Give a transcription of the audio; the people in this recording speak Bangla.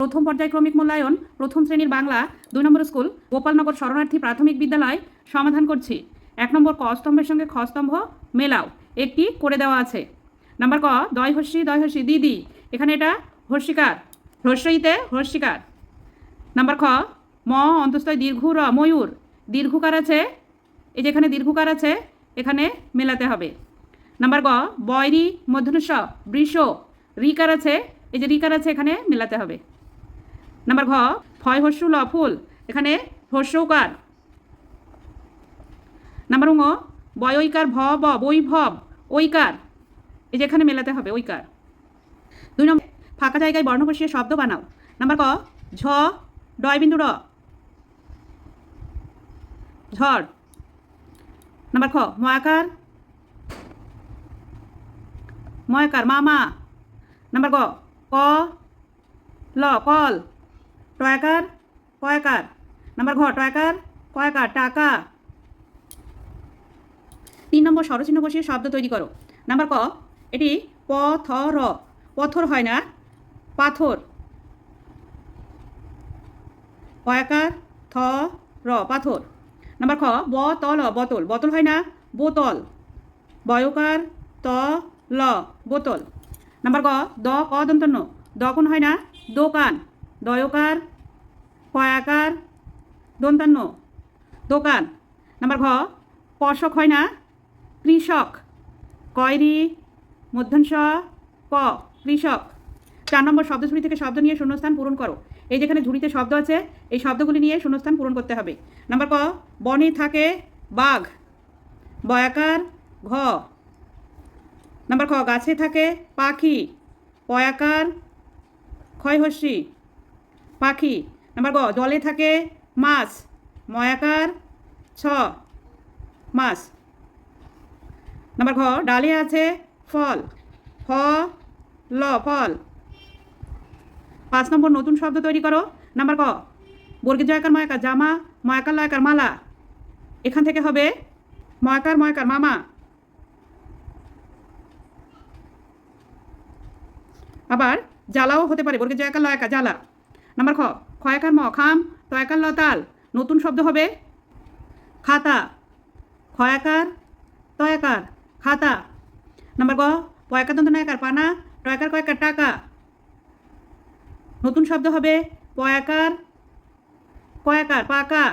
প্রথম পর্যায়ক্রমিক মূল্যায়ন প্রথম শ্রেণীর বাংলা 2 নম্বর স্কুল গোপালনগর শরণার্থী প্রাথমিক বিদ্যালয় সমাধান করছি। 1 নম্বর ক স্তম্ভের সঙ্গে খ স্তম্ভ মেলাও, একটি করে দেওয়া আছে। নাম্বার ক দয় হস্যি দিদি, এখানে এটা হর্ষিকার, হ্রস্বইতে হর্ষিকার। নাম্বার খ ম অন্তস্থয় দীর্ঘ র ময়ূর, দীর্ঘকার আছে, এই যেখানে দীর্ঘকার আছে এখানে মেলাতে হবে। নাম্বার গ বয়রি মধ্যনস্ব বৃষ, রিকার আছে, এই যে রিকার আছে এখানে মেলাতে হবে। নাম্বার ঘ ফয় হস্যু ল ফুল, এখানে হস্যকার। নাম্বার ঙ বয়ইকার ভ ব বৈভব, ঐকার, এই যে এখানে মেলাতে হবে ঐকার। 2 নম্বর ফাঁকা জায়গায় বর্ণ বসিয়ে শব্দ বানাও। নাম্বার ক ঝ ডয় বিন্দু র, ঝড়। নাম্বার খ ময়াকার মামা। নাম্বার গ ক ল কল, টয়াকার কয়াকার। নাম্বার ঘ টয়াকার কয়াকার টাকা। 3 নম্বর স্বরচিহ্ন বসিয়ে শব্দ তৈরি করো। নাম্বার ক এটি প থ র, পথর হয় না, পাথর। কয়াকার থ র পাথর। নাম্বার খ ব ত ল বোতল, বোতল হয় না, বোতল। বয়কার ত ল বোতল। নাম্বার গ দ ক দন্তন্য, দকন হয় না, দোকান। দয়কার কয়াকার দন্তান্ন দোকান। নাম্বার ঘ কষক হয় না, কৃষক। কয়রি মধ্যাংশ ক কৃষক। 4 নম্বর শব্দঝুড়ি থেকে শব্দ নিয়ে শূন্যস্থান পূরণ করো। এই যেখানে ঝুড়িতে শব্দ আছে এই শব্দগুলি নিয়ে শূন্যস্থান পূরণ করতে হবে। নাম্বার ক বনে থাকে বাঘ, বয়াকার ঘ। নাম্বার খ গাছে থাকে পাখি, পয়াকার ক্ষয়হস্যি পাখি। নাম্বার গ জলে থাকে মাছ, ময়াকার ছ মাছ। নাম্বার ঘ ডালে আছে ফল, ফ ল ফল। 5 নম্বর নতুন শব্দ তৈরি করো। নাম্বার ক বর্গীয় জয়কার ময়াকার জামা, ময়াকার লয়াকার মালা, এখান থেকে হবে ময়াকার মামা। আবার জ্বালাও হতে পারে, বর্গীয় জয়কার লয়াকার জ্বালা। নাম্বার খ ক্ষয়াকার ম খাম, তয়াকার লতাল, নতুন শব্দ হবে খাতা, ক্ষয়াকার তয়াকার খাতা। নাম্বার গ পয়াকার দন্ত নয়াকার পানা, টয়াকার কয়াকার টাকা, নতুন শব্দ হবে পয়াকার কয়াকার পাকা।